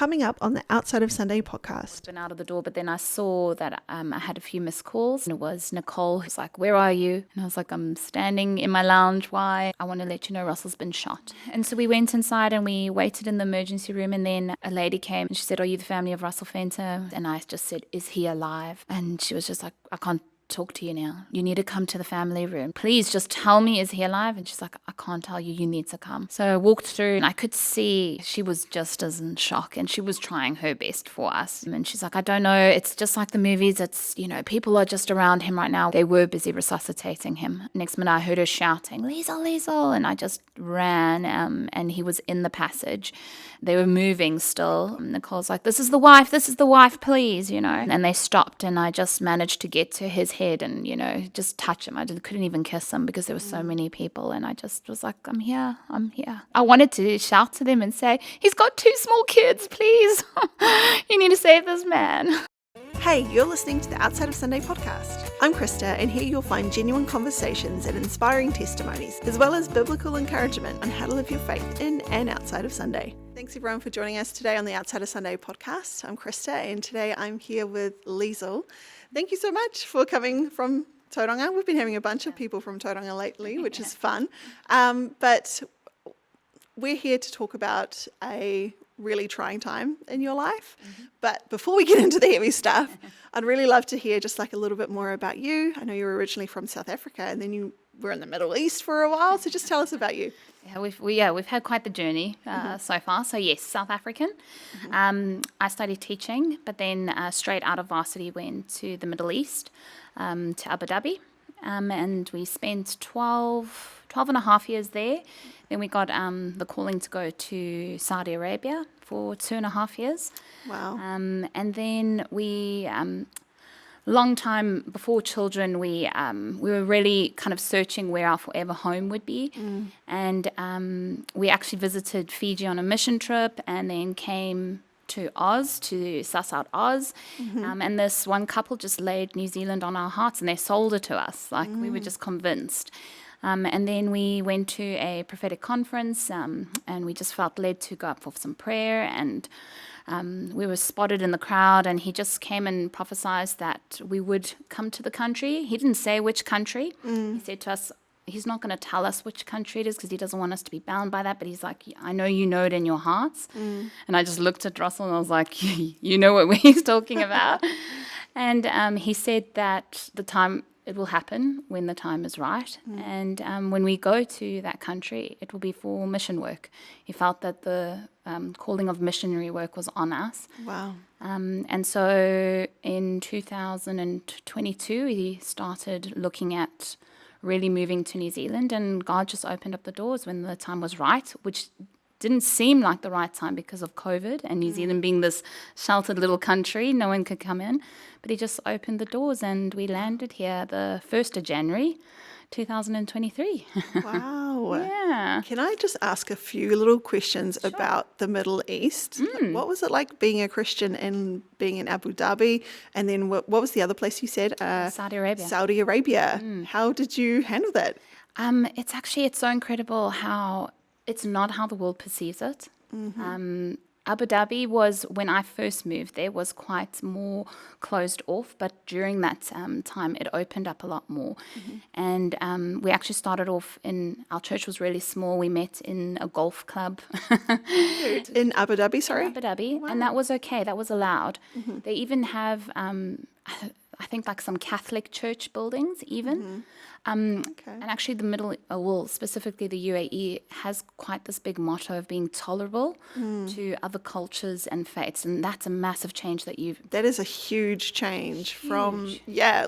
coming up on the Outside of Sunday podcast. Been out of the door, but then I saw that I had a few missed calls, and it was Nicole who's like, "Where are you?" And I was like, "I'm standing in my lounge. Why? I want to let you know Russell's been shot." And so we went inside and we waited in the emergency room, and then a lady came and she said, "Are you the family of Liezl Venter?" And I just said, "Is he alive?" And she was just like, "I can't talk to you now. You need to come to the family room. Please just tell me, is he alive?" And she's like, "I can't tell you. You need to come." So I walked through and I could see she was just as in shock, and she was trying her best for us. And she's like, "I don't know. It's just like the movies. It's, people are just around him right now." They were busy resuscitating him. Next minute I heard her shouting, "Liezl, Liezl." And I just ran and he was in the passage. They were moving still. Nicole's like, this is the wife, please, And they stopped, and I just managed to get to his head and, just touch him. I couldn't even kiss him because there were so many people. And I just was like, I'm here. I wanted to shout to them and say, "He's got 2 small kids, please. You need to save this man." Hey, you're listening to the Outside of Sunday podcast. I'm Krista, and here you'll find genuine conversations and inspiring testimonies, as well as biblical encouragement on how to live your faith in and outside of Sunday. Thanks everyone for joining us today on the Outside of Sunday podcast. I'm Krista, and today I'm here with Liezl. Thank you so much for coming from Tauranga. We've been having a bunch of people from Tauranga lately, which is fun. But we're here to talk about a really trying time in your life. But before we get into the heavy stuff, I'd really love to hear just like a little bit more about you. I know you were originally from South Africa, and then you were in the Middle East for a while. So just tell us about you. Yeah, we've had quite the journey so far. So yes, South African. I studied teaching, but then straight out of varsity went to the Middle East, to Abu Dhabi. And we spent 12 and a half years there. Then we got the calling to go to Saudi Arabia for 2.5 years. Wow. And then we, long time before children, we were really kind of searching where our forever home would be. And we actually visited Fiji on a mission trip, and then came to Oz to suss out Oz. And this one couple just laid New Zealand on our hearts, and they sold it to us. We were just convinced. And then we went to a prophetic conference, and we just felt led to go up for some prayer. And we were spotted in the crowd, and he just came and prophesied that we would come to the country. He didn't say which country. He said to us, he's not going to tell us which country it is because he doesn't want us to be bound by that. But he's like, "I know you know it in your hearts." And I just looked at Russell and I was like, "You know what he's talking about." And he said that it will happen when the time is right. And when we go to that country, it will be for mission work. He felt that the calling of missionary work was on us. Wow. And so in 2022, he started looking at really moving to New Zealand, and God just opened up the doors when the time was right, which didn't seem like the right time because of COVID and New Zealand being this sheltered little country, no one could come in. But he just opened the doors, and we landed here the 1st of January, 2023. Wow. Yeah. Can I just ask a few little questions about the Middle East? What was it like being a Christian and being in Abu Dhabi? And then what was the other place you said? Saudi Arabia. Saudi Arabia. How did you handle that? It's so incredible how it's not how the world perceives it. Abu Dhabi was, when I first moved there, was quite more closed off, but during that time it opened up a lot more. And we actually started off our church was really small. We met in a golf club. In Abu Dhabi, sorry? Abu Dhabi. Wow. And that was okay, that was allowed. They even have, I think, like some Catholic church buildings even. And actually specifically the UAE has quite this big motto of being tolerable to other cultures and faiths, and that's a massive change that is a huge change from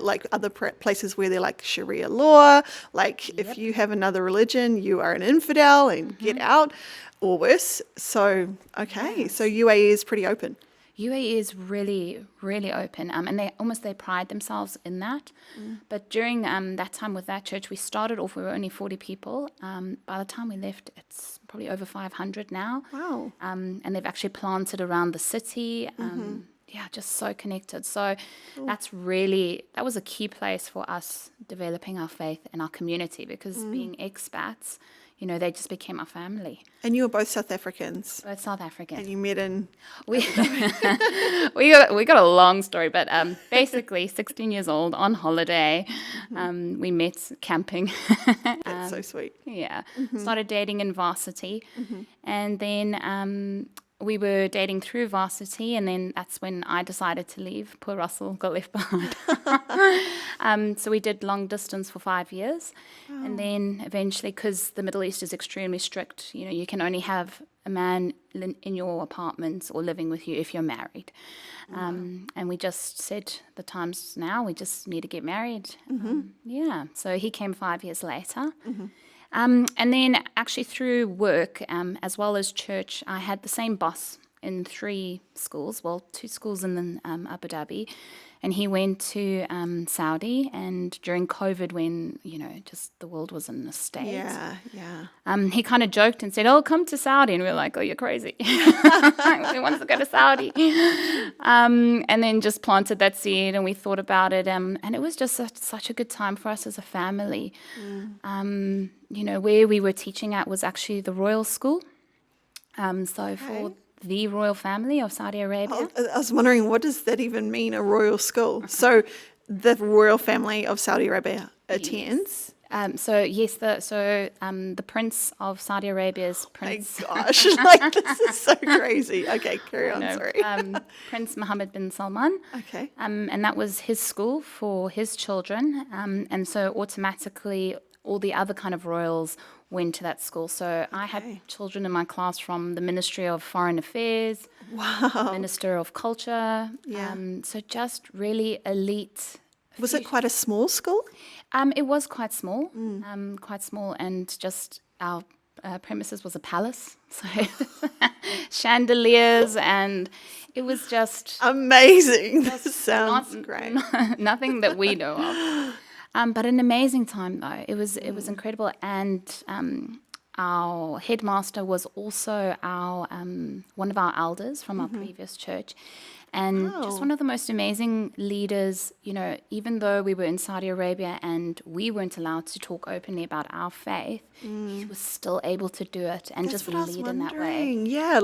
like other places where they're like Sharia law, like if you have another religion you are an infidel and get out, or worse. So so UAE is pretty open. UAE is really, really open, and they pride themselves in that. But during that time with that church, we started off, we were only 40 people. By the time we left, it's probably over 500 now. Wow. And they've actually planted around the city. Just so connected. So that was a key place for us developing our faith and our community, because being expats, they just became our family. And you were both South Africans. Both South African. And you met in... We we got a long story, but basically 16 years old on holiday, we met camping. That's so sweet. Yeah, started dating in varsity, and then we were dating through varsity, and then that's when I decided to leave. Poor Russell got left behind. So we did long distance for 5 years, and then eventually, because the Middle East is extremely strict, you can only have a man in your apartment or living with you if you're married. And we just said the time's now, we just need to get married. So he came 5 years later. And then actually through work, as well as church, I had the same boss in 3 schools, 2 schools in Abu Dhabi. And he went to Saudi, and during COVID when, just the world was in a state. Yeah. He kind of joked and said, come to Saudi. And we were like, oh, you're crazy. We wanted to go to Saudi. And then just planted that seed, and we thought about it. And it was just such a good time for us as a family. Where we were teaching at was actually the royal school. For the royal family of Saudi Arabia. I was wondering, what does that even mean, a royal school? So the royal family of Saudi Arabia attends? The Prince of Saudi Arabia's Prince. My gosh, this is so crazy. Okay, carry on, sorry. Prince Mohammed bin Salman. Okay. And that was his school for his children. And so automatically all the other kind of royals went to that school. So I had children in my class from the Ministry of Foreign Affairs, Minister of Culture. So just really elite. Was it quite a small school? It was quite small, and just our premises was a palace. So chandeliers, and it was just... Amazing. This sounds great. Nothing that we know of. But an amazing time, though. It was incredible. And our headmaster was also our one of our elders from our previous church. And just one of the most amazing leaders, even though we were in Saudi Arabia and we weren't allowed to talk openly about our faith, he was still able to do it and just lead in that way. Yeah,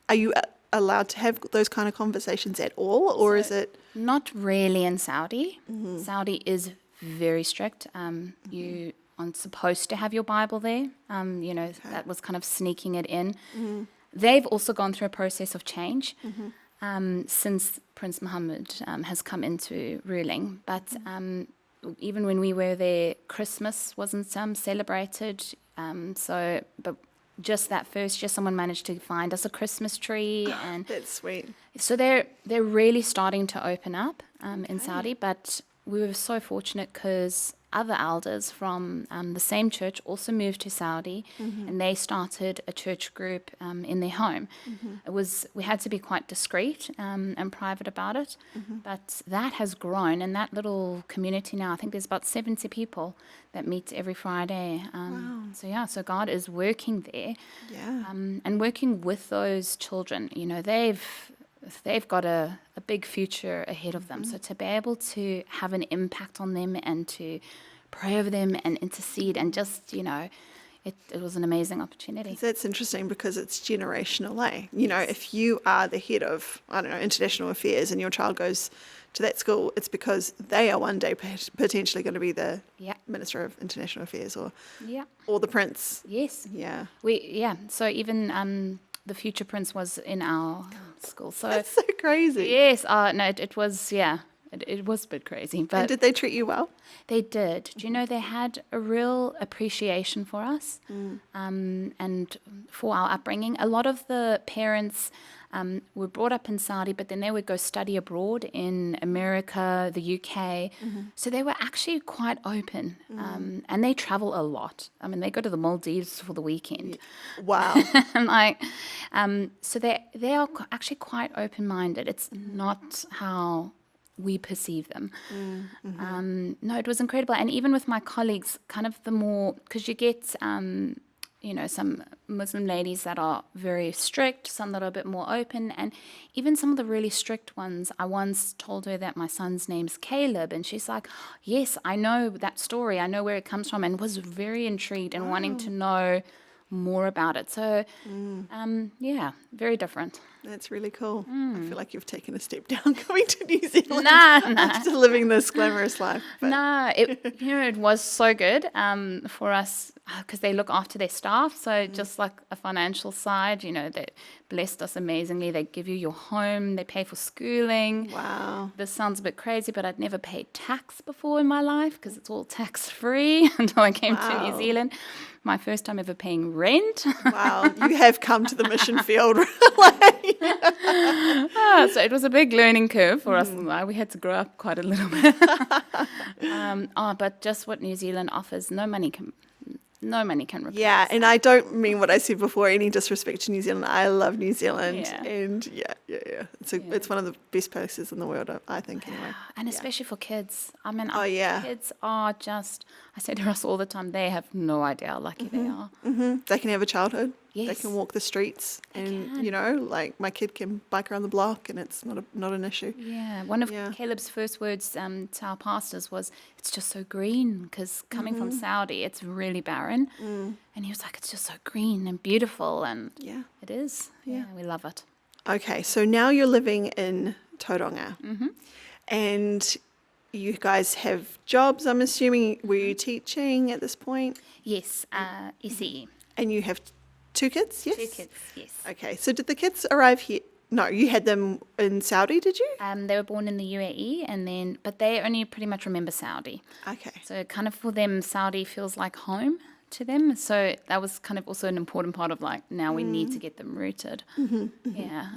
are you allowed to have those kind of conversations at all, or is it... Not really in Saudi. Saudi is very strict. You aren't supposed to have your Bible there. That was kind of sneaking it in. They've also gone through a process of change since Prince Mohammed has come into ruling. But even when we were there, Christmas wasn't celebrated. But just that first year, someone managed to find us a Christmas tree, and that's sweet. So they're really starting to open up in Saudi. But we were so fortunate because other elders from the same church also moved to Saudi, and they started a church group in their home. We had to be quite discreet and private about it, but that has grown, and that little community now, I think there's about 70 people that meet every Friday. So God is working there, and working with those children. They've got a big future ahead of them. So to be able to have an impact on them and to pray over them and intercede and just, it was an amazing opportunity. That's interesting because it's generational, eh? If you are the head of, international affairs and your child goes to that school, it's because they are one day potentially going to be the Minister of International Affairs or the Prince. Yes. Yeah. So even... the future prince was in our school. So that's so crazy. Yes. It was, it was a bit crazy. But and did they treat you well? They did. Do you know, they had a real appreciation for us and for our upbringing. A lot of the parents were brought up in Saudi, but then they would go study abroad in America, the UK. So they were actually quite open, and they travel a lot. I mean, they go to the Maldives for the weekend. Wow! So they are actually quite open-minded. It's not how we perceive them. No, it was incredible. And even with my colleagues, kind of the more, because you get some Muslim ladies that are very strict, some that are a bit more open, and even some of the really strict ones. I once told her that my son's name's Caleb, and she's like, yes, I know that story, I know where it comes from, and was very intrigued and wanting to know more about it. So, very different. That's really cool. I feel like you've taken a step down coming to New Zealand Nah. after living this glamorous life. But. No, it was so good for us because they look after their staff. So just like a financial side, they blessed us amazingly. They give you your home. They pay for schooling. Wow. This sounds a bit crazy, but I'd never paid tax before in my life because it's all tax-free until I came to New Zealand. My first time ever paying rent. Wow, you have come to the mission field. So it was a big learning curve for us. We had to grow up quite a little bit. But just what New Zealand offers, no money can replace. Yeah, and I don't mean what I said before, any disrespect to New Zealand. I love New Zealand. Yeah. And it's one of the best places in the world, I think, anyway. And especially for kids. I mean, kids are just, I say to us all the time, they have no idea how lucky they are. Mm-hmm. They can have a childhood. Yes. They can walk the streets. And, like my kid can bike around the block and it's not an issue. Yeah. One of Caleb's first words to our pastors was, it's just so green, because coming from Saudi, it's really barren. And he was like, it's just so green and beautiful. And it is. Yeah, we love it. Okay, so now you're living in Tauranga. And you guys have jobs, I'm assuming. Were you teaching at this point? Yes, ECE. And you have 2 kids, yes? 2 kids, yes. Okay, so did the kids arrive here? No, you had them in Saudi, did you? They were born in the UAE, but they only pretty much remember Saudi. Okay. So kind of for them, Saudi feels like home to them. So that was kind of also an important part of now we need to get them rooted. Yeah.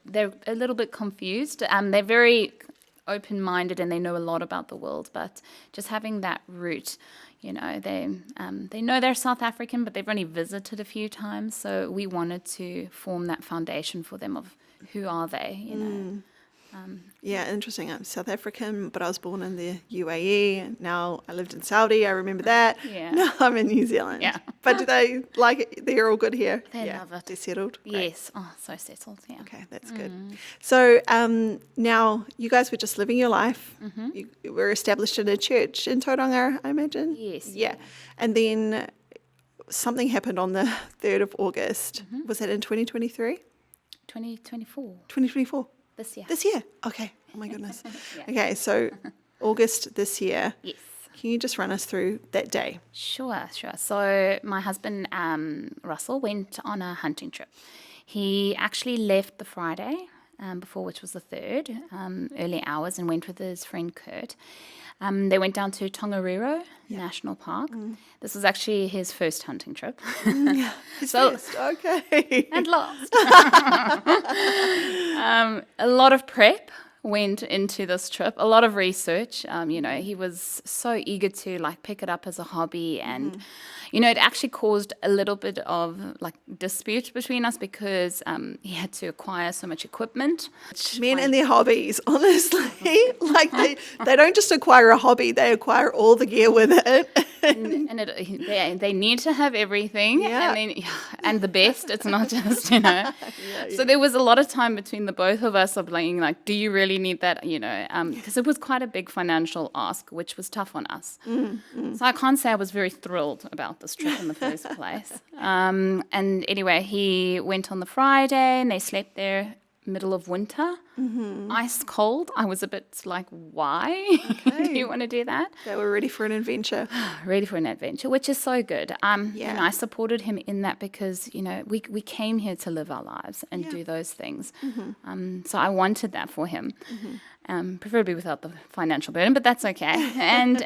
They're a little bit confused. They're very open-minded and they know a lot about the world, but just having that root, they know they're South African, but they've only visited a few times. So we wanted to form that foundation for them of who are they, Yeah, interesting. I'm South African, but I was born in the UAE. Now I lived in Saudi. I remember that. Yeah. Now I'm in New Zealand. Yeah. But do they like it? They're all good here? They love it. They're settled? Great. Yes. Oh, so settled, yeah. Okay, that's good. So now you guys were just living your life. You were established in a church in Tauranga, I imagine? Yes. Yeah. And then something happened on the 3rd of August. Was that in 2023? 2024. 2024. This year. This year? Okay. Oh my goodness. Okay, so August this year. Yes. Can you just run us through that day? Sure. So my husband, Russell, went on a hunting trip. He actually left the Friday before, which was the 3rd, early hours, and went with his friend Kurt. They went down to Tongariro National Park. This was actually his first hunting trip. His first, okay. And last. A lot of prep went into this trip, a lot of research. He was so eager to pick it up as a hobby, and it actually caused a little bit of dispute between us because he had to acquire so much equipment. Men and their hobbies, honestly. They don't just acquire a hobby, they acquire all the gear with it. They need to have everything, and the best. It's not just So there was a lot of time between the both of us of being do you really need that? Because it was quite a big financial ask, which was tough on us. So I can't say I was very thrilled about this trip in the first place. And anyway, he went on the Friday, and they slept there middle of winter, ice cold. I was a bit why do you want to do that? They were ready for an adventure. Ready for an adventure, which is so good. I supported him in that because, we came here to live our lives and do those things. So I wanted that for him, preferably without the financial burden, but that's okay. And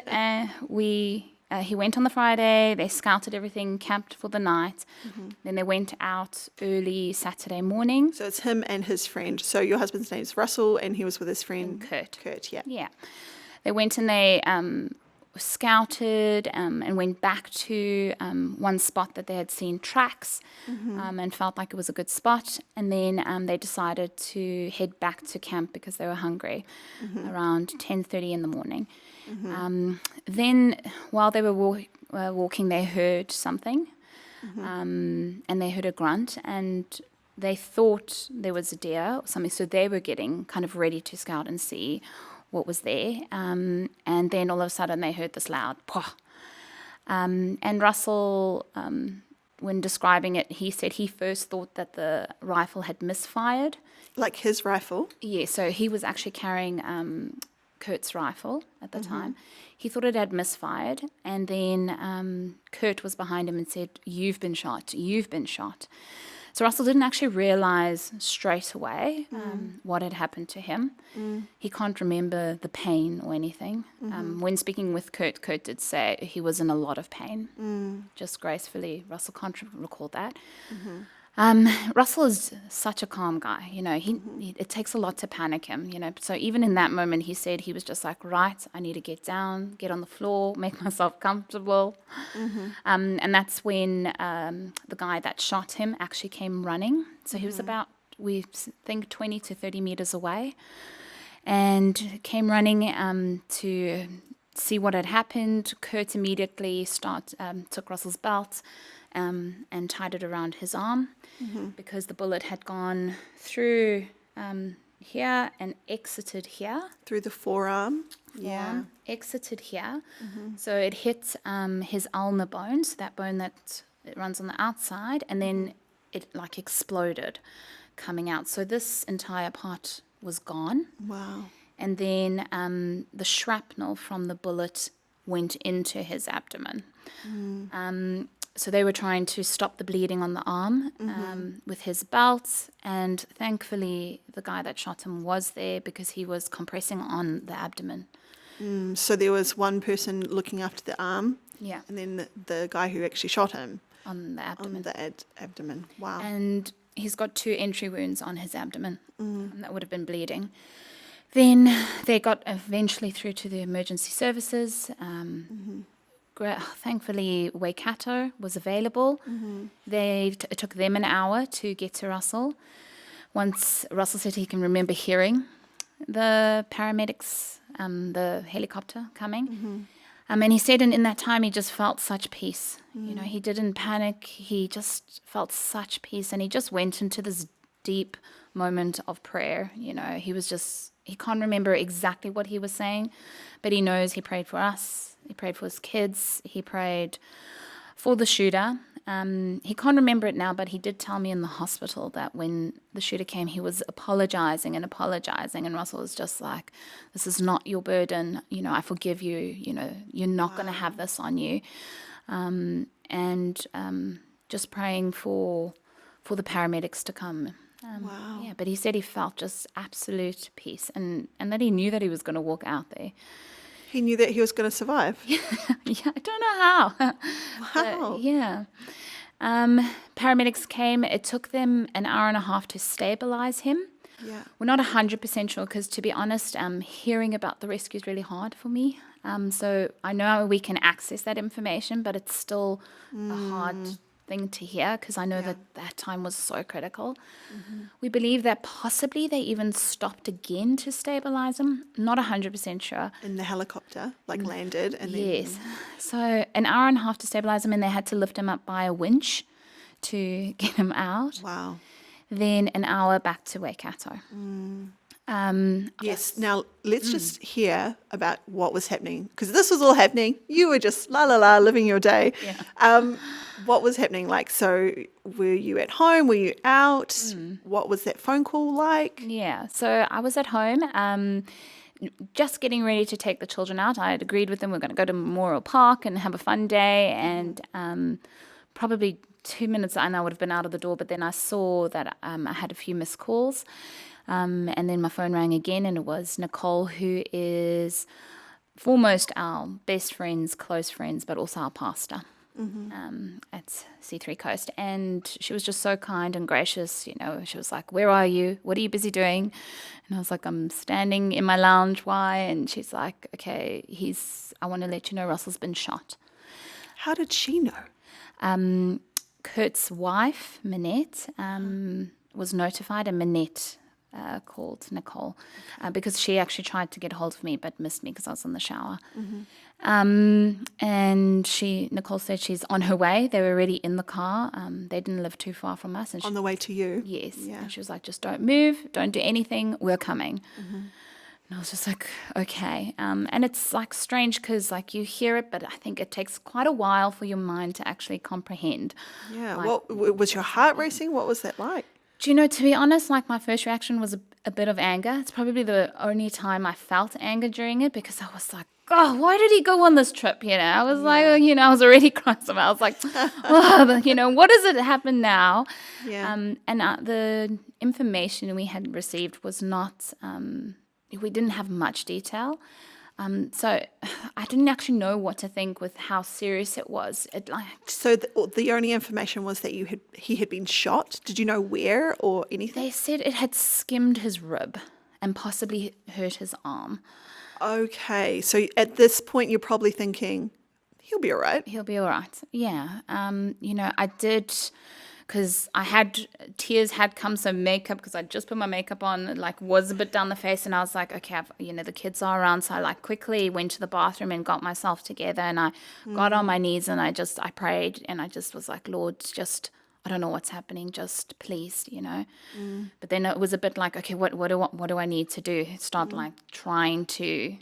he went on the Friday, they scouted everything, camped for the night. Then they went out early Saturday morning. So it's him and his friend. So your husband's name's Russell, and he was with his friend Kurt, yeah. Yeah. They went and they scouted and went back to one spot that they had seen tracks and felt like it was a good spot. And then they decided to head back to camp because they were hungry around 10:30 in the morning. Then while they were walking, they heard something. and they heard a grunt, and they thought there was a deer or something, so they were getting kind of ready to scout and see what was there. And then all of a sudden they heard this loud pwah. And Russell, when describing it, he said he first thought that the rifle had misfired. Like his rifle? Yeah, so he was actually carrying Kurt's rifle at the time. He thought it had misfired, and then Kurt was behind him and said, "You've been shot, you've been shot." So Russell didn't actually realize straight away what had happened to him. He can't remember the pain or anything. When speaking with Kurt, Kurt did say he was in a lot of pain. Just gracefully, Russell can't recall that. Russell is such a calm guy, you know, it takes a lot to panic him, you know, so even in that moment he said he was just like, right, I need to get down, get on the floor, make myself comfortable. And that's when the guy that shot him actually came running. So he was about, we think, 20 to 30 meters away, and came running to see what had happened. Kurt immediately took Russell's belt and tied it around his arm, because the bullet had gone through here and exited here. Through the forearm? Yeah. Exited here. So it hit his ulnar bone, so that bone that it runs on the outside, and then it like exploded coming out. So this entire part was gone. Wow. And then the shrapnel from the bullet went into his abdomen. So they were trying to stop the bleeding on the arm with his belt, and thankfully the guy that shot him was there because he was compressing on the abdomen. So there was one person looking after the arm, Yeah, and then the guy who actually shot him on the abdomen. on the abdomen. Wow. And he's got 2 entry wounds on his abdomen, and that would have been bleeding. Then they got eventually through to the emergency services. Thankfully, Waikato was available. It took them an hour to get to Russell. Once Russell said he can remember hearing the paramedics, the helicopter coming. And he said in that time he just felt such peace. You know, he didn't panic. He just felt such peace. And he just went into this deep moment of prayer. You know, he can't remember exactly what he was saying, but he knows he prayed for us. He prayed for his kids. He prayed for the shooter. He can't remember it now, but he did tell me in the hospital that when the shooter came, he was apologizing, and Russell was just like, "This is not your burden. You know, I forgive you. You know, you're not going to have this on you." Just praying for the paramedics to come. Wow. Yeah, but he said he felt just absolute peace, and that he knew that he was going to walk out there. He knew that he was going to survive. Yeah, I don't know how. Wow. But, yeah. Paramedics came. It took them an hour and a half to stabilize him. Yeah. We're not 100% sure because, to be honest, hearing about the rescue is really hard for me. So I know we can access that information, but it's still a hard thing to hear because I know that time was so critical. We believe that possibly they even stopped again to stabilize him. Not 100% sure. In the helicopter, like landed, and then Yes. So an hour and a half to stabilize him, and they had to lift him up by a winch to get him out. wow. Then an hour back to Waikato. Yes. Now let's just hear about what was happening, because this was all happening. You were just living your day. Yeah. What was happening? Like, so were you at home? Were you out? What was that phone call like? Yeah. So I was at home, just getting ready to take the children out. I had agreed with them we're going to go to Memorial Park and have a fun day, and probably 2 minutes and I would have been out of the door, but then I saw that I had a few missed calls. And then my phone rang again, and it was Nicole, who is foremost our best friends, close friends, but also our pastor at C3 Coast. And she was just so kind and gracious. You know, she was like, "Where are you? What are you busy doing?" And I was like, "I'm standing in my lounge. Why?" And she's like, "Okay, I want to let you know Russell's been shot." How did she know? Kurt's wife, Minette, was notified, and Minette called Nicole because she actually tried to get hold of me but missed me because I was in the shower. And Nicole said she's on her way. They were already in the car. They didn't live too far from us. And On the way to you? Yes. Yeah. And she was like, just don't move, don't do anything, we're coming. And I was just like, okay. And it's like strange because like you hear it, but I think it takes quite a while for your mind to actually comprehend. Yeah. Like, What was your heart racing? What was that like? do you know, to be honest, like my first reaction was a bit of anger. It's probably the only time I felt anger during it because I was like, oh, why did he go on this trip? You know, I was like, I was already crying. I was like, oh, what does it happen now? Yeah. And the information we had received was not, we didn't have much detail. So I didn't actually know what to think with how serious it was. So the only information was that he had been shot. Did you know where or anything? They said it had skimmed his rib and possibly hurt his arm. Okay. So at this point, you're probably thinking, he'll be all right. He'll be all right. Yeah. I did, because tears had come, so makeup, because I just put my makeup on, like was a bit down the face, and I was like, okay, the kids are around, so I like quickly went to the bathroom and got myself together, and I got on my knees and I prayed, and I just was like, Lord, I don't know what's happening, just please, But then it was a bit like, okay, what do I need to do? Start like trying to,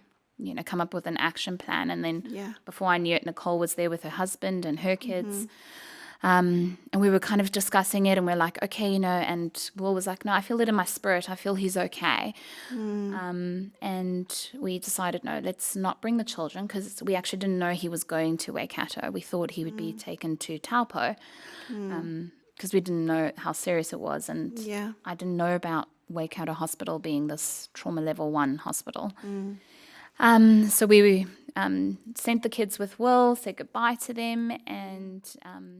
come up with an action plan. And then before I knew it, Nicole was there with her husband and her kids. And we were kind of discussing it, and we're like, okay, and Will was like, no, I feel it in my spirit. I feel he's okay. And we decided, no, let's not bring the children, because we actually didn't know he was going to Waikato. We thought he would be taken to Taupo, because we didn't know how serious it was. And I didn't know about Waikato Hospital being this trauma level 1 hospital. So we sent the kids with Will, said goodbye to them, and...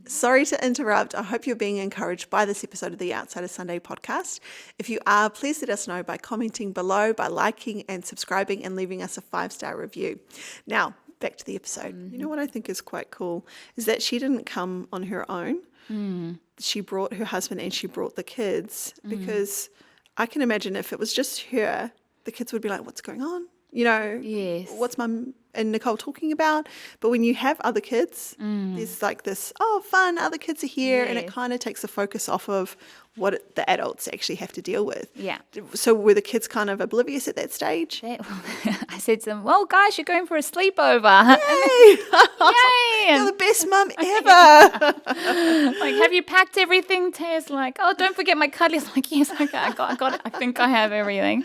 Sorry to interrupt. I hope you're being encouraged by this episode of the Outside of Sunday podcast. If you are, please let us know by commenting below, by liking and subscribing and leaving us a 5-star review. Now, back to the episode. You know what I think is quite cool is that she didn't come on her own. She brought her husband and she brought the kids, because I can imagine if it was just her, the kids would be like, what's going on? Yes. What's Mum and Nicole talking about? But when you have other kids, there's like this, fun, other kids are here, and it kind of takes the focus off of what the adults actually have to deal with. Yeah. So were the kids kind of oblivious at that stage? I said to them, well, guys, you're going for a sleepover. Yay! Yay! You're the best mum ever. Like, have you packed everything? Taya's like, oh, don't forget my cuddlies. I'm like, yes, okay, I got it. I think I have everything.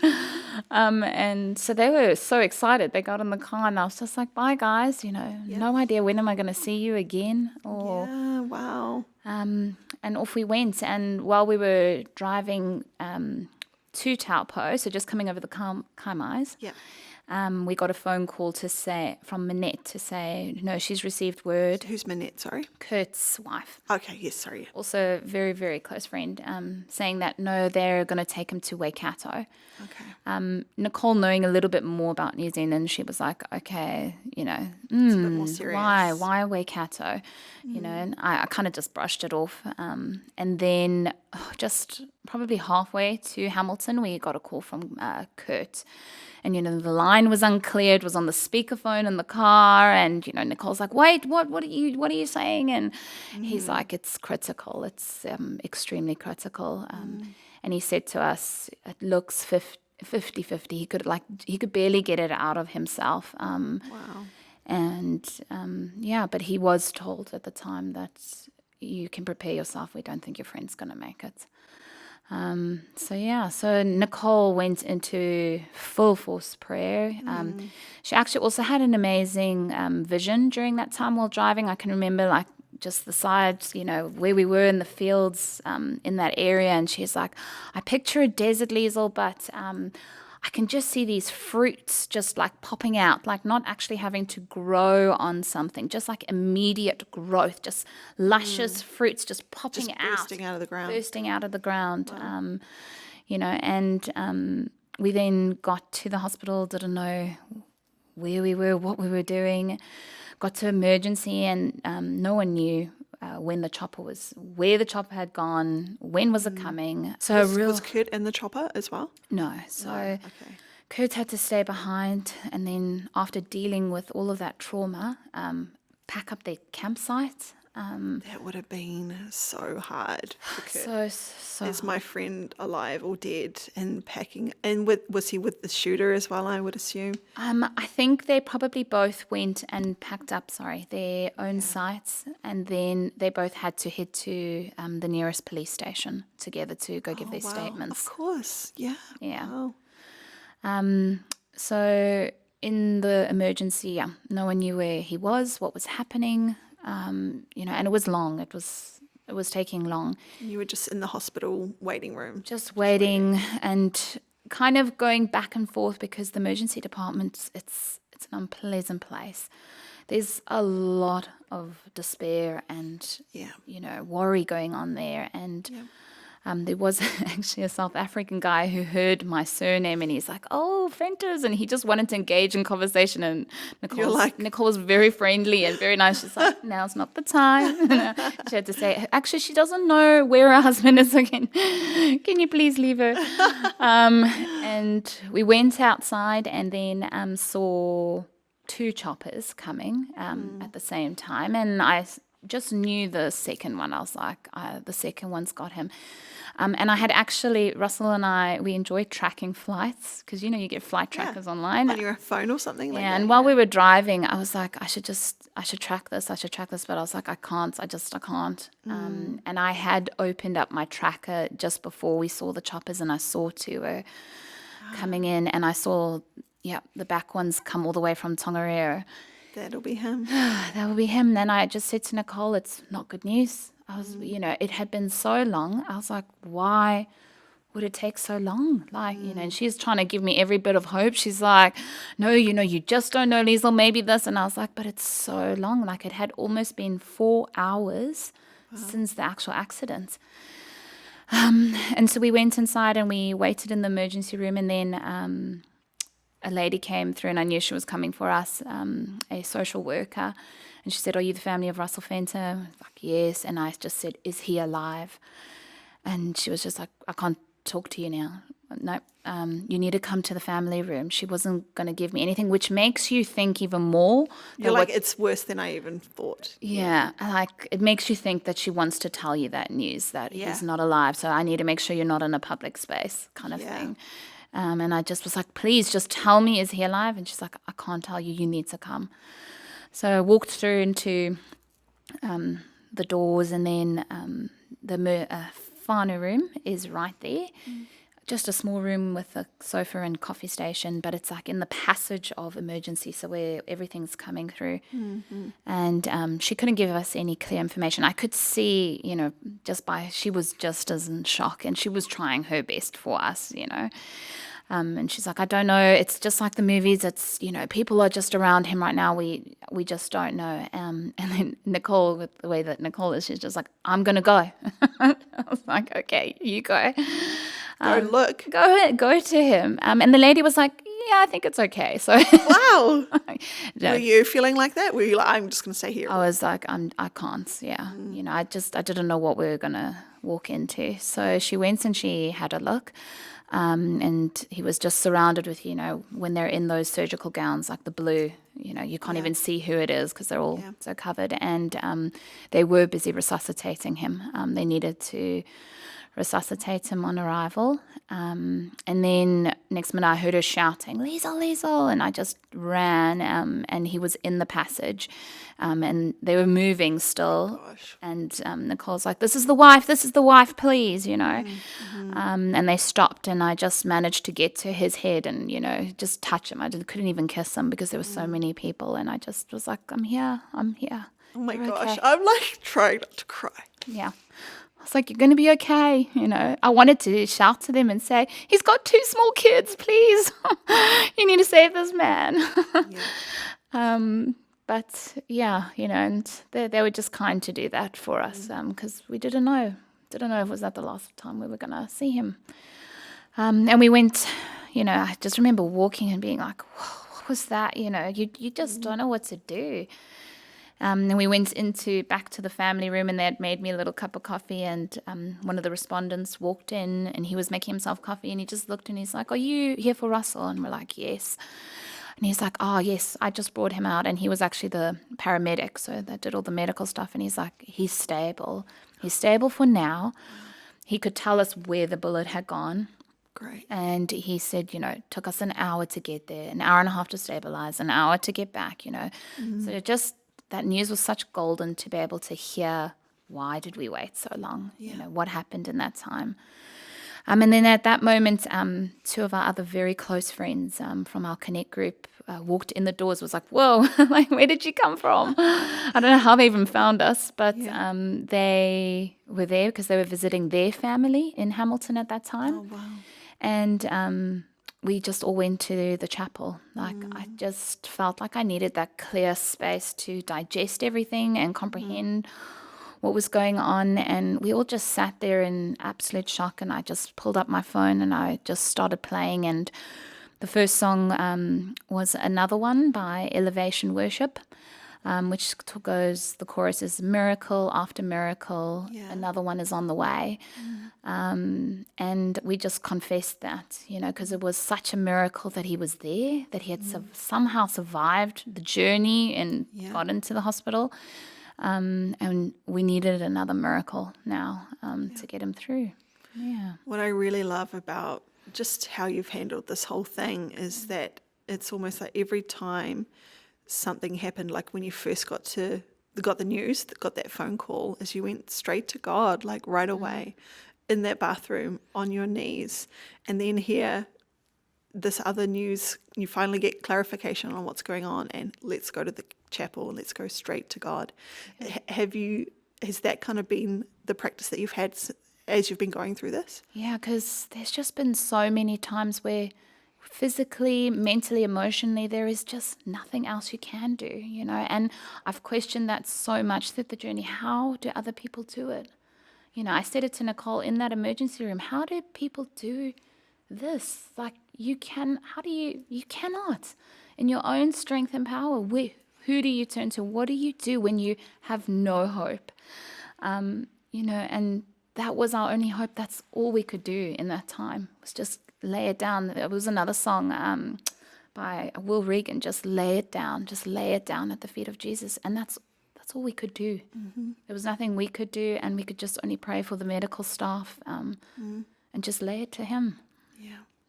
And so they were so excited. They got in the car, and I was just like, bye, guys. No idea when am I going to see you again. Yeah, wow. And off we went. And while we were driving to Taupo, so just coming over the Kaimais, we got a phone call from Manette to say, no, she's received word. Who's Manette, sorry? Kurt's wife. Okay, yes, sorry. Also a very, very close friend, saying that, no, they're going to take him to Waikato. Okay. Nicole, knowing a little bit more about New Zealand, she was like, okay, it's a bit more serious. Why Waikato? And I kind of just brushed it off. And then just probably halfway to Hamilton, we got a call from Kurt. And, the line was unclear. It was on the speakerphone in the car. And, Nicole's like, wait, what are you saying? And he's like, it's critical. It's extremely critical. And he said to us, it looks 50-50. He could barely get it out of himself. Wow. And, but he was told at the time that you can prepare yourself. We don't think your friend's going to make it. So Nicole went into full force prayer. She actually also had an amazing vision during that time while driving. I can remember just the sides, where we were in the fields in that area, and she's like, I picture a desert, Liezl, but I can just see these fruits just popping out, not actually having to grow on something, just immediate growth, just luscious fruits just popping out. Bursting out of the ground. Wow. And we then got to the hospital, didn't know where we were, what we were doing, got to emergency, and no one knew when the chopper was, where the chopper had gone, when was it coming. So Was Kurt in the chopper as well? No. So Okay. Kurt had to stay behind, and then after dealing with all of that trauma, pack up their campsite. That would have been so hard for Kurt. So Is my friend alive or dead? And packing, and was he with the shooter as well? I would assume. I think they probably both went and packed up, their own sites, and then they both had to head to the nearest police station together to go give their Wow. statements. Of course, yeah. Yeah. Wow. So in the emergency, no one knew where he was, what was happening, and it was long. It was taking long. You were just in the hospital waiting room. Just waiting and kind of going back and forth because the emergency department, it's an unpleasant place. There's a lot of despair and, worry going on there. And there was actually a South African guy who heard my surname and he's like, "Oh, Venters," and he just wanted to engage in conversation. And Nicole was very friendly and very nice. She's like, "Now's not the time." She had to say, actually, she doesn't know where her husband is again. Can you please leave her? And we went outside and then saw 2 choppers coming at the same time. And I just knew the second one. I was like, the second one's got him. And I had actually, Russell and I, we enjoy tracking flights because, you get flight trackers online. On your phone or something like that. And while we were driving, I was like, I should track this. But I was like, I can't. I can't. And I had opened up my tracker just before we saw the choppers and I saw 2 coming in and I saw, the back ones come all the way from Tongariro. That'll be him. That will be him. Then I just said to Nicole, it's not good news. I was, it had been so long. I was like, why would it take so long? And she's trying to give me every bit of hope. She's like, no, you just don't know, Liezl, maybe this. And I was like, but it's so long. It had almost been 4 hours since the actual accident. And so we went inside and we waited in the emergency room and then a lady came through and I knew she was coming for us, a social worker. And she said, "Are you the family of Liezl Venter?" I was like, "Yes." And I just said, "Is he alive?" And she was just like, "I can't talk to you now. No, you need to come to the family room." She wasn't going to give me anything, which makes you think even more. You're like, it's worse than I even thought. Yeah, it makes you think that she wants to tell you that news, that he's not alive. So I need to make sure you're not in a public space kind of thing. And I just was like, "Please just tell me, is he alive?" And she's like, "I can't tell you, you need to come." So I walked through into the doors and then the whānau room is right there. Just a small room with a sofa and coffee station, but it's like in the passage of emergency, so where everything's coming through. And she couldn't give us any clear information. I could see, she was just as in shock and she was trying her best for us, and she's like, "I don't know. It's just like the movies. It's, people are just around him right now. We just don't know." And then Nicole, with the way that Nicole is, she's just like, "I'm going to go." I was like, "Okay, you go. Look. Go to him." And the lady was like, "Yeah, I think it's okay." So Wow. Were you feeling like that? Were you like, "I'm just going to stay here"? I was like, I can't. Yeah. I didn't know what we were going to walk into. So she went and she had a look. And he was just surrounded with, when they're in those surgical gowns, like the blue, you can't even see who it is because they're all so covered. And they were busy resuscitating him. They needed to resuscitate him on arrival. And then next minute I heard her shouting, "Liezl, Liezl," and I just ran and he was in the passage and they were moving still. Gosh. And Nicole's like, this is the wife, please, and they stopped and I just managed to get to his head and, just touch him. I couldn't even kiss him because there were so many people and I just was like, I'm here. Oh my You're gosh. okay. I'm like trying not to cry. Yeah. I was like, "You're going to be okay." I wanted to shout to them and say, "He's got 2 small kids, please. You need to save this man." But yeah, and they were just kind to do that for us because we didn't know if it was that the last time we were going to see him. And we went, I just remember walking and being like, "Whoa, what was that?" You just don't know what to do. And we went back to the family room, and they had made me a little cup of coffee, and one of the respondents walked in, and he was making himself coffee, and he just looked and he's like, "Are you here for Russell?" And we're like, "Yes." And he's like, "Oh, yes, I just brought him out." And he was actually the paramedic, so that did all the medical stuff. And he's like, "He's stable. He's stable for now." He could tell us where the bullet had gone. Great. And he said, it took us an hour to get there, an hour and a half to stabilize, an hour to get back, So it just, that news was such golden to be able to hear, why did we wait so long? What happened in that time? And then at that moment, two of our other very close friends from our Connect group walked in the doors, was like, "Whoa, like, where did you come from?" I don't know how they even found us, but they were there because they were visiting their family in Hamilton at that time. Oh, wow. And we just all went to the chapel. Like, I just felt like I needed that clear space to digest everything and comprehend what was going on. And we all just sat there in absolute shock, and I just pulled up my phone and I just started playing. And the first song was Another One by Elevation Worship, which goes, the chorus is miracle after miracle, another one is on the way. And we just confessed that, because it was such a miracle that he was there, that he had somehow survived the journey and got into the hospital. And we needed another miracle now to get him through. Yeah. What I really love about just how you've handled this whole thing is that it's almost like every time something happened, like when you first got the news, got that phone call, is you went straight to God, like right away in that bathroom on your knees, and then here this other news, you finally get clarification on what's going on, and let's go to the chapel and let's go straight to God. Has that kind of been the practice that you've had as you've been going through this? Yeah, because there's just been so many times where physically, mentally, emotionally, there is just nothing else you can do, and I've questioned that so much through the journey. How do other people do it? I said it to Nicole in that emergency room, how do people do this? Like, you cannot. In your own strength and power, who do you turn to? What do you do when you have no hope? And that was our only hope. That's all we could do in that time, was just lay it down. There was another song by Will Regan, just lay it down at the feet of Jesus. And that's all we could do. There was nothing we could do, and we could just only pray for the medical staff and just lay it to him.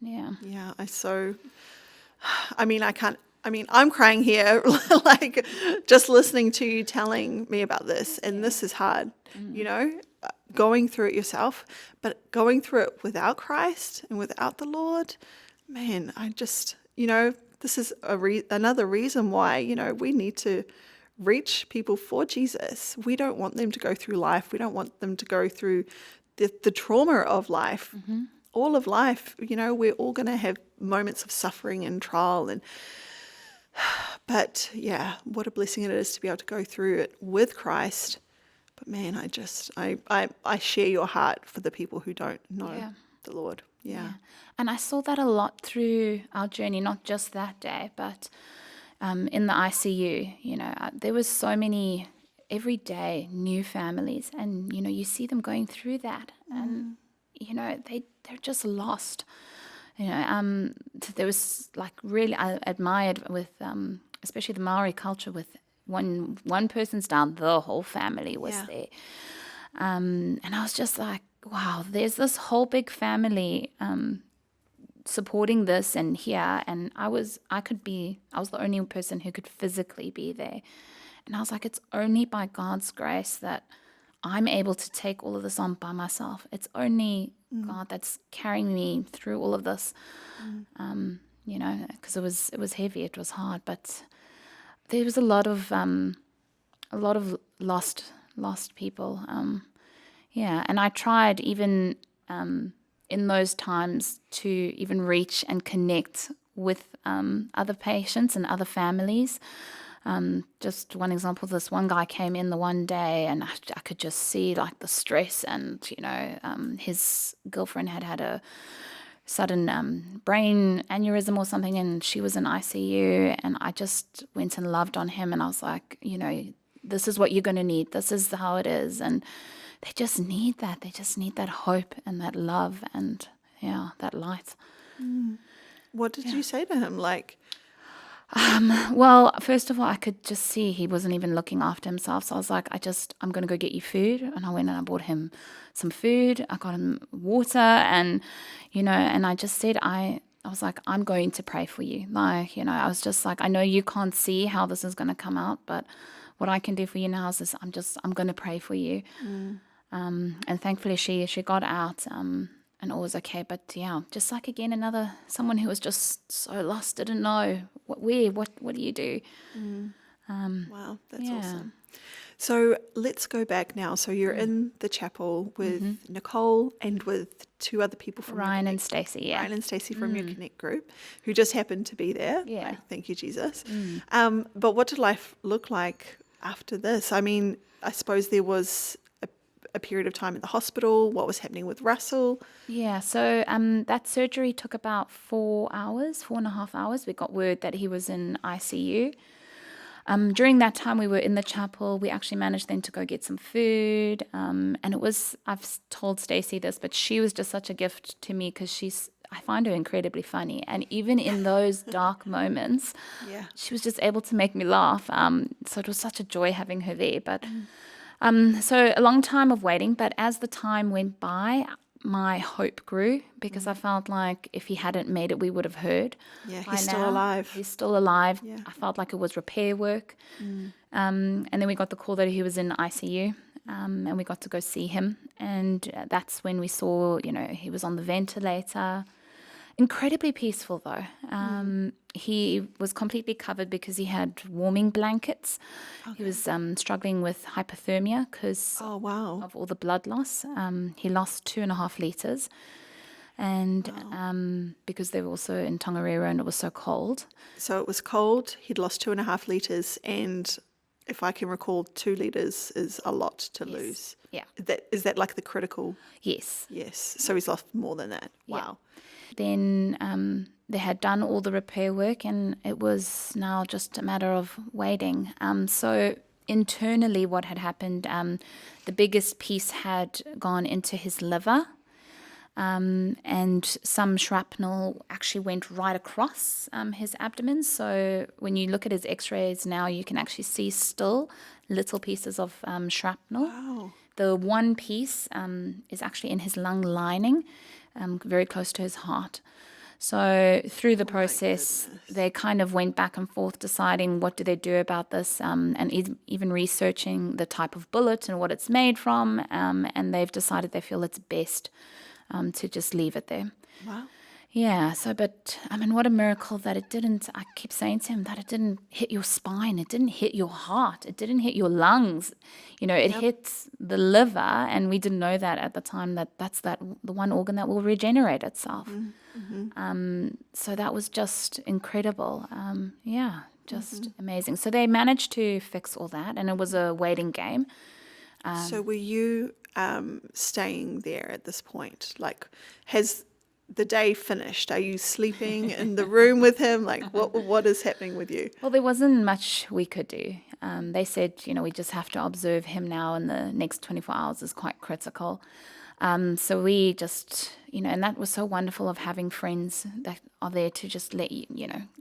Yeah. I'm crying here, like just listening to you telling me about this, and this is hard, going through it yourself, but going through it without Christ and without the Lord, man, I just, this is another reason why, we need to reach people for Jesus. We don't want them to go through life. We don't want them to go through the trauma of life. All of life, we're all going to have moments of suffering and trial, but yeah, what a blessing it is to be able to go through it with Christ. But man, I share your heart for the people who don't know the Lord. Yeah. And I saw that a lot through our journey, not just that day, but in the ICU, there was so many every day new families, and, you see them going through that, and, they're just lost. There was like really, I admired with, especially the Maori culture, with one person's down, the whole family was there. And I was just like, wow, there's this whole big family supporting this and here. And I was the only person who could physically be there. And I was like, it's only by God's grace that I'm able to take all of this on by myself. It's only God that's carrying me through all of this, because it was heavy, it was hard, but there was a lot of lost people. And I tried even in those times to even reach and connect with other patients and other families. Just one example, this one guy came in the one day, and I could just see like the stress, and his girlfriend had a sudden brain aneurysm or something, and she was in ICU, and I just went and loved on him, and I was like, this is what you're going to need. This is how it is. And they just need that. They just need that hope and that love and, that light. What did you say to him? Like, Well, first of all, I could just see he wasn't even looking after himself. So I was like, I'm going to go get you food. And I went and I bought him some food. I got him water and, and I just said, I was like, I'm going to pray for you. Like, I was just like, I know you can't see how this is going to come out, but what I can do for you now is this, I'm going to pray for you. And thankfully she got out, and all was okay. But just like again, someone who was just so lost, didn't know what do you do? Wow, that's awesome. So let's go back now. So you're in the chapel with Nicole and with two other people from Ryan and Stacey. Ryan and Stacey from your Connect group, who just happened to be there. Yeah. Like, thank you, Jesus. But what did life look like after this? I mean, I suppose there was a period of time in the hospital. What was happening with Russell? Yeah, so that surgery took about 4.5 hours. We got word that he was in ICU. During that time, we were in the chapel. We actually managed then to go get some food. And I've told Stacey this, but she was just such a gift to me because I find her incredibly funny. And even in those dark moments, she was just able to make me laugh. So it was such a joy having her there. But so a long time of waiting, but as the time went by, my hope grew because I felt like if he hadn't made it, we would have heard. Yeah, he's still alive. He's still alive. Yeah. I felt like it was repair work. And then we got the call that he was in ICU, and we got to go see him. And that's when we saw, he was on the ventilator. Incredibly peaceful, though. He was completely covered because he had warming blankets. Okay. He was struggling with hypothermia because of all the blood loss. He lost 2.5 liters. And because they were also in Tongariro and it was so cold. So it was cold. He'd lost 2.5 liters. And if I can recall, 2 liters is a lot to lose. Yeah. Is that like the critical? Yes. Yes. So he's lost more than that. Yeah. Wow. Then they had done all the repair work and it was now just a matter of waiting. So internally what had happened, the biggest piece had gone into his liver, and some shrapnel actually went right across his abdomen. So when you look at his x-rays now, you can actually see still little pieces of shrapnel. Wow. The one piece is actually in his lung lining, very close to his heart. So through the process, they kind of went back and forth deciding what do they do about this, and even researching the type of bullet and what it's made from, and they've decided they feel it's best to just leave it there. Wow. Yeah, but I mean, what a miracle that it didn't, I keep saying to him, that it didn't hit your spine, it didn't hit your heart, it didn't hit your lungs, it hits the liver, and we didn't know that at the time, that's the one organ that will regenerate itself. So that was just incredible. Just amazing. So they managed to fix all that, and it was a waiting game. So were you staying there at this point? Like, has the day finished? Are you sleeping in the room with him? Like, what is happening with you? Well, there wasn't much we could do. They said, we just have to observe him now, and the next 24 hours is quite critical. So we just, and that was so wonderful of having friends that are there to just let you,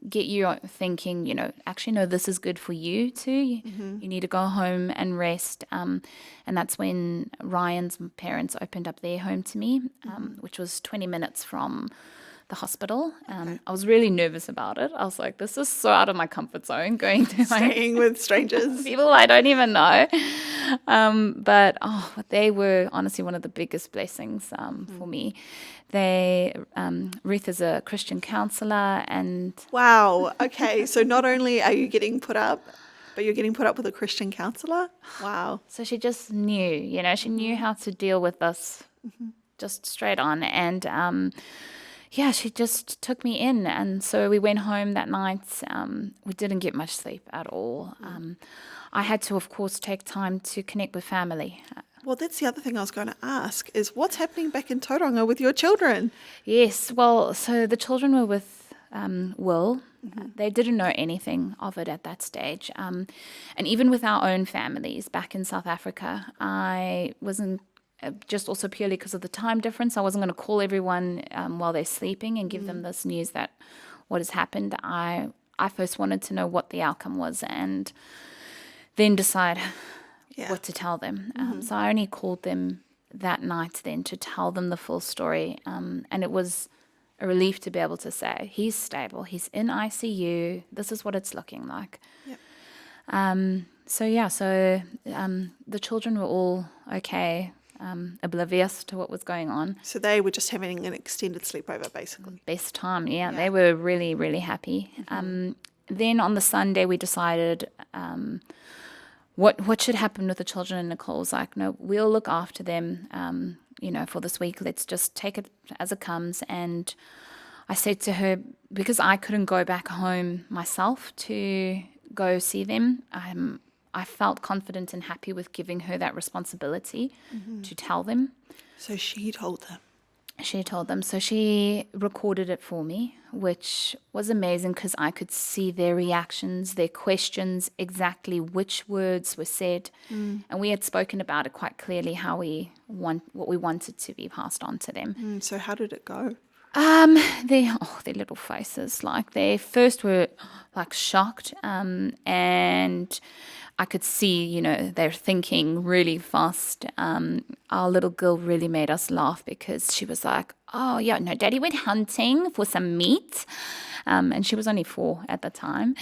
get you thinking, actually, no, this is good for you too. You need to go home and rest. And that's when Ryan's parents opened up their home to me, which was 20 minutes from the hospital. I was really nervous about it. I was like, this is so out of my comfort zone, going to staying with strangers, people I don't even know. But they were honestly one of the biggest blessings for me. Ruth is a Christian counselor, and wow. Okay, so not only are you getting put up, but you're getting put up with a Christian counselor. Wow. So she just knew, she knew how to deal with us just straight on, and she just took me in. And so we went home that night. We didn't get much sleep at all. I had to, of course, take time to connect with family. Well, that's the other thing I was going to ask, is what's happening back in Tauranga with your children? Yes, well, so the children were with Will. They didn't know anything of it at that stage. And even with our own families back in South Africa, I wasn't, just also purely because of the time difference, I wasn't going to call everyone while they're sleeping and give them this news that what has happened. I first wanted to know what the outcome was and then decide what to tell them. So I only called them that night then to tell them the full story. And it was a relief to be able to say, he's stable, he's in ICU, this is what it's looking like. So the children were all okay, oblivious to what was going on. So they were just having an extended sleepover, basically. Best time, they were really, really happy. Then on the Sunday we decided what should happen with the children, and Nicole was like, no, we'll look after them, for this week. Let's just take it as it comes. And I said to her, because I couldn't go back home myself to go see them, I felt confident and happy with giving her that responsibility to tell them. So she told them. She told them. So she recorded it for me, which was amazing because I could see their reactions, their questions, exactly which words were said. And we had spoken about it quite clearly, what we wanted to be passed on to them. So how did it go? Their little faces, like they first were like shocked, and I could see, they're thinking really fast. Our little girl really made us laugh because she was like, oh, yeah, no, Daddy went hunting for some meat. And she was only 4 at the time.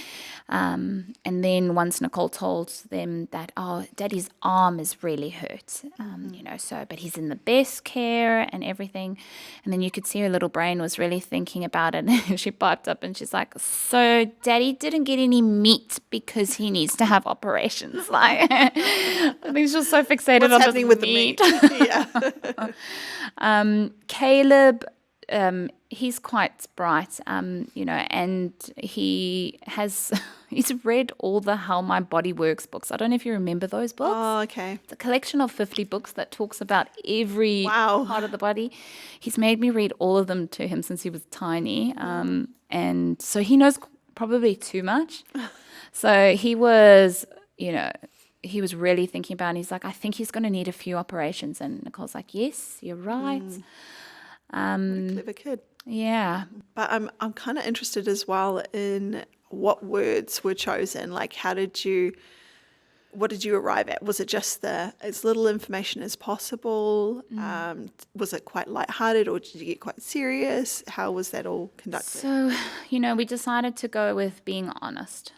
And then once Nicole told them that, oh, Daddy's arm is really hurt, but he's in the best care and everything. And then you could see her little brain was really thinking about it. She piped up and she's like, so Daddy didn't get any meat because he needs to have operations. Like, I think she's just so fixated What's on happening with meat. the meat? Caleb, he's quite bright, and he's read all the How My Body Works books. I don't know if you remember those books. Oh, okay. It's a collection of 50 books that talks about every part of the body. He's made me read all of them to him since he was tiny, and so he knows probably too much. So he was, he was really thinking about it. And he's like, I think he's going to need a few operations. And Nicole's like, yes, you're right. Clever kid. Yeah. But I'm kind of interested as well in what words were chosen. Like, what did you arrive at? Was it just as little information as possible? Was it quite lighthearted, or did you get quite serious? How was that all conducted? So, we decided to go with being honest,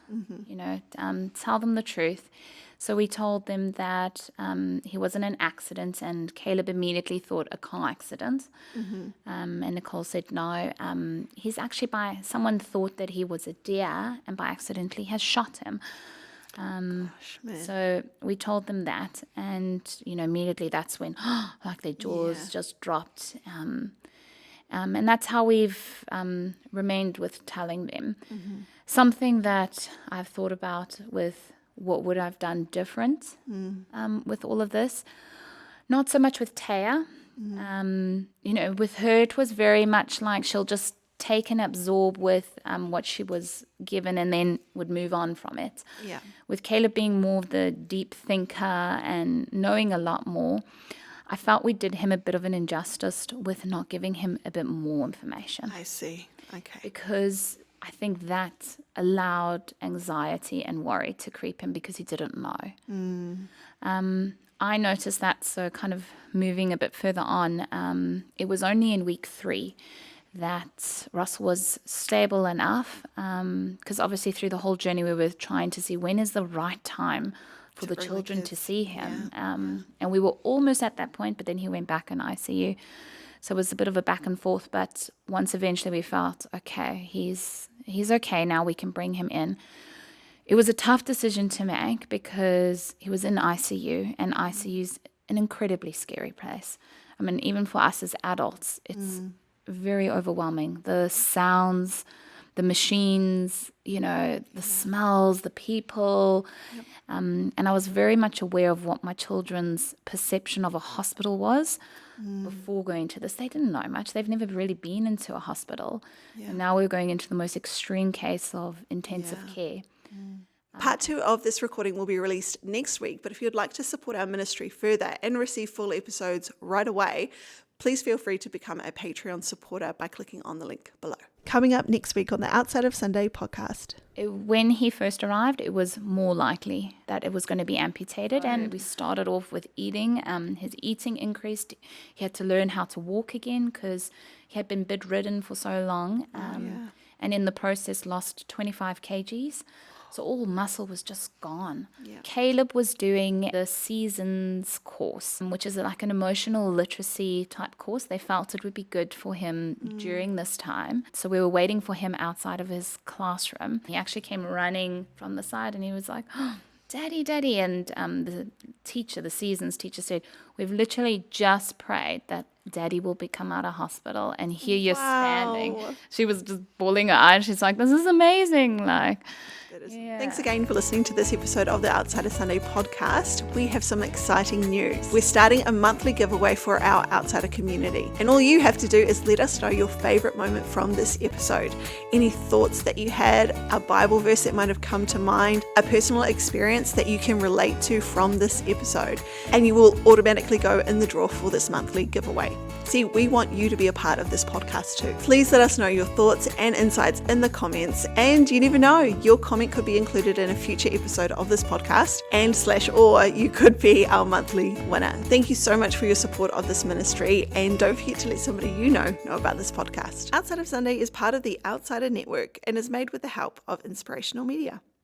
tell them the truth. So we told them that he was in an accident, and Caleb immediately thought a car accident. And Nicole said, no, he's actually someone thought that he was a deer and by accidentally has shot him. Gosh, man. So we told them that, and, immediately that's when, like their jaws just dropped. And that's how we've remained with telling them. Something that I've thought about with what would I've done different with all of this. Not so much with Taya. With her, it was very much like she'll just take and absorb with what she was given and then would move on from it. Yeah. With Caleb being more of the deep thinker and knowing a lot more, I felt we did him a bit of an injustice with not giving him a bit more information. I see. Okay. Because I think that allowed anxiety and worry to creep in because he didn't know. I noticed that, so kind of moving a bit further on, it was only in week 3 that Russell was stable enough, because obviously through the whole journey we were trying to see when is the right time for the children to see him. And we were almost at that point, but then he went back in ICU. So it was a bit of a back and forth, but once eventually we felt, okay, he's okay now, we can bring him in. It was a tough decision to make because he was in ICU, and ICU's an incredibly scary place. I mean, even for us as adults, it's very overwhelming. The sounds, the machines, the smells, the people. And I was very much aware of what my children's perception of a hospital was. before going to this. They didn't know much. They've never really been into a hospital. And now we're going into the most extreme case of intensive care. Part 2 of this recording will be released next week, but if you'd like to support our ministry further and receive full episodes right away, please feel free to become a Patreon supporter by clicking on the link below. Coming up next week on the Outside of Sunday podcast. When he first arrived, it was more likely that it was going to be amputated, and we started off with eating. His eating increased. He had to learn how to walk again because he had been bedridden for so long, and in the process lost 25 kgs. So all muscle was just gone. Caleb was doing the Seasons course, which is like an emotional literacy type course. They felt it would be good for him during this time. So we were waiting for him outside of his classroom. He actually came running from the side and he was like, "Oh, Daddy, Daddy." And the teacher, the Seasons teacher said, "We've literally just prayed that Daddy will come out of hospital and here you're standing." She was just bawling her eyes. She's like, "This is amazing." Like, Thanks again for listening to this episode of the Outside of Sunday podcast. We have some exciting news. We're starting a monthly giveaway for our Outsider community. And all you have to do is let us know your favorite moment from this episode. Any thoughts that you had, a Bible verse that might have come to mind, a personal experience that you can relate to from this episode. And you will automatically go in the draw for this monthly giveaway. See, we want you to be a part of this podcast too. Please let us know your thoughts and insights in the comments. And you never know, your comment could be included in a future episode of this podcast or you could be our monthly winner. Thank you so much for your support of this ministry, and don't forget to let somebody you know about this podcast. Outside of Sunday is part of the Outsider Network and is made with the help of Inspirational Media.